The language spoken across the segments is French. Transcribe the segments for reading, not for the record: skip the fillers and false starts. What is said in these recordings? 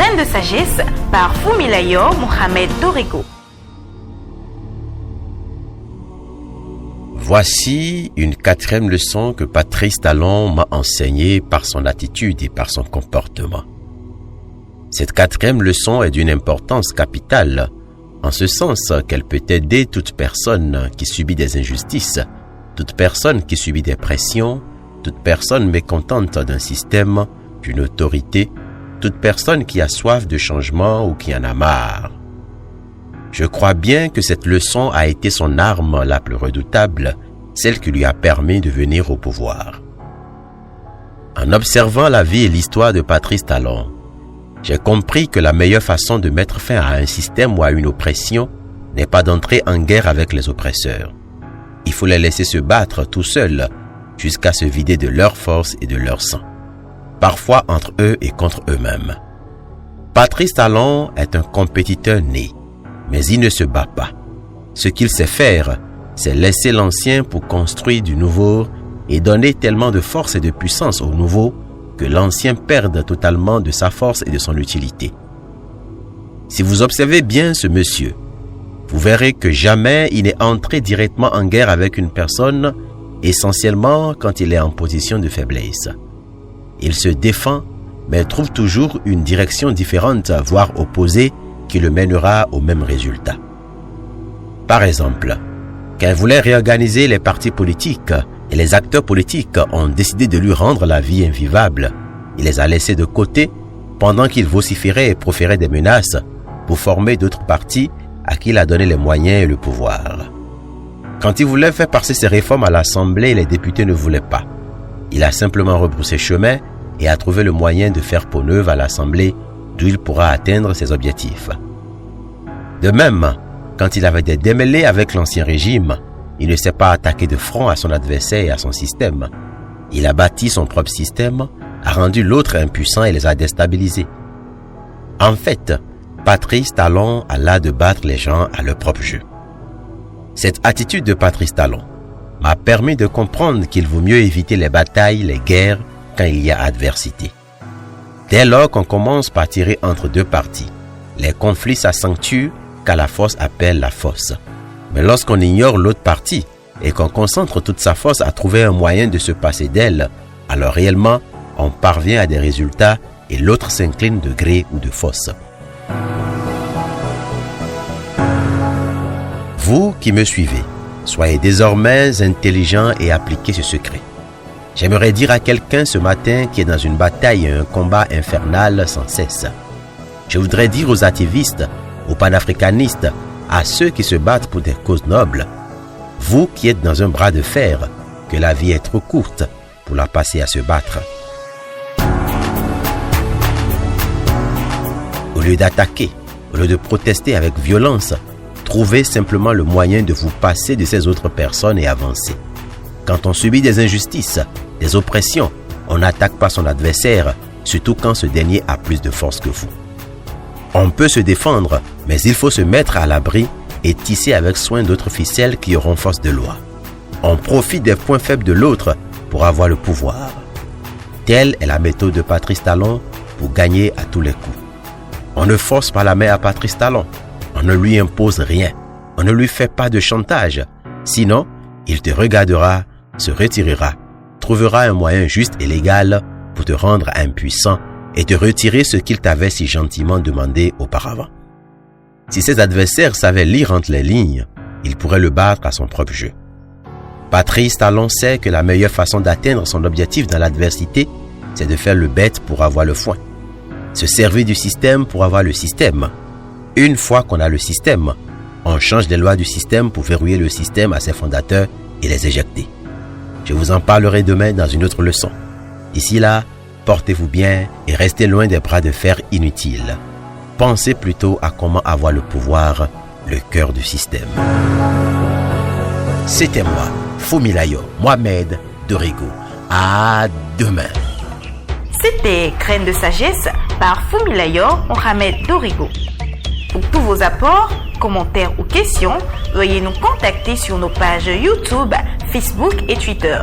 Graines de sagesse par Fumilayo Mohamed Dorigo. Voici une 4e leçon que Patrice Talon m'a enseignée par son attitude et par son comportement. Cette 4e leçon est d'une importance capitale, en ce sens qu'elle peut aider toute personne qui subit des injustices, toute personne qui subit des pressions, toute personne mécontente d'un système, d'une autorité, toute personne qui a soif de changement ou qui en a marre. Je crois bien que cette leçon a été son arme la plus redoutable, celle qui lui a permis de venir au pouvoir. En observant la vie et l'histoire de Patrice Talon, j'ai compris que la meilleure façon de mettre fin à un système ou à une oppression n'est pas d'entrer en guerre avec les oppresseurs. Il faut les laisser se battre tout seuls jusqu'à se vider de leur force et de leur sang, parfois entre eux et contre eux-mêmes. Patrice Talon est un compétiteur né, mais il ne se bat pas. Ce qu'il sait faire, c'est laisser l'ancien pour construire du nouveau et donner tellement de force et de puissance au nouveau que l'ancien perde totalement de sa force et de son utilité. Si vous observez bien ce monsieur, vous verrez que jamais il n'est entré directement en guerre avec une personne, essentiellement quand il est en position de faiblesse. Il se défend, mais trouve toujours une direction différente, voire opposée, qui le mènera au même résultat. Par exemple, quand il voulait réorganiser les partis politiques et les acteurs politiques ont décidé de lui rendre la vie invivable, il les a laissés de côté pendant qu'il vociférait et proférait des menaces pour former d'autres partis à qui il a donné les moyens et le pouvoir. Quand il voulait faire passer ses réformes à l'Assemblée, les députés ne voulaient pas. Il a simplement rebroussé chemin et a trouvé le moyen de faire peau neuve à l'Assemblée d'où il pourra atteindre ses objectifs. De même, quand il avait des démêlés avec l'ancien régime, il ne s'est pas attaqué de front à son adversaire et à son système. Il a bâti son propre système, a rendu l'autre impuissant et les a déstabilisés. En fait, Patrice Talon a l'art de battre les gens à leur propre jeu. Cette attitude de Patrice Talon m'a permis de comprendre qu'il vaut mieux éviter les batailles, les guerres, quand il y a adversité. Dès lors qu'on commence par tirer entre deux parties, les conflits s'accentuent car la force appelle la force. Mais lorsqu'on ignore l'autre partie et qu'on concentre toute sa force à trouver un moyen de se passer d'elle, alors réellement, on parvient à des résultats et l'autre s'incline de gré ou de force. Vous qui me suivez, soyez désormais intelligents et appliquez ce secret. J'aimerais dire à quelqu'un ce matin qui est dans une bataille et un combat infernal sans cesse. Je voudrais dire aux activistes, aux panafricanistes, à ceux qui se battent pour des causes nobles, vous qui êtes dans un bras de fer, que la vie est trop courte pour la passer à se battre. Au lieu d'attaquer, au lieu de protester avec violence, trouvez simplement le moyen de vous passer de ces autres personnes et avancer. Quand on subit des injustices, des oppressions, on n'attaque pas son adversaire, surtout quand ce dernier a plus de force que vous. On peut se défendre, mais il faut se mettre à l'abri et tisser avec soin d'autres ficelles qui auront force de loi. On profite des points faibles de l'autre pour avoir le pouvoir. Telle est la méthode de Patrice Talon pour gagner à tous les coups. On ne force pas la main à Patrice Talon. On ne lui impose rien. On ne lui fait pas de chantage. Sinon, il te regardera, se retirera, trouvera un moyen juste et légal pour te rendre impuissant et te retirer ce qu'il t'avait si gentiment demandé auparavant. Si ses adversaires savaient lire entre les lignes, ils pourraient le battre à son propre jeu. Patrice Talon sait que la meilleure façon d'atteindre son objectif dans l'adversité, c'est de faire le bête pour avoir le foin. Se servir du système pour avoir le système. Une fois qu'on a le système, on change les lois du système pour verrouiller le système à ses fondateurs et les éjecter. Je vous en parlerai demain dans une autre leçon. D'ici là, portez-vous bien et restez loin des bras de fer inutiles. Pensez plutôt à comment avoir le pouvoir, le cœur du système. C'était moi, Fumilayo Mohamed Dorigo. À demain. C'était Graines de sagesse par Fumilayo Mohamed Dorigo. Pour tous vos apports, commentaires ou questions, veuillez nous contacter sur nos pages YouTube, Facebook et Twitter.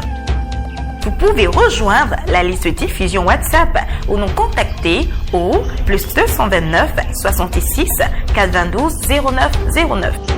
Vous pouvez rejoindre la liste diffusion WhatsApp ou nous contacter au +229 66 422 09 09.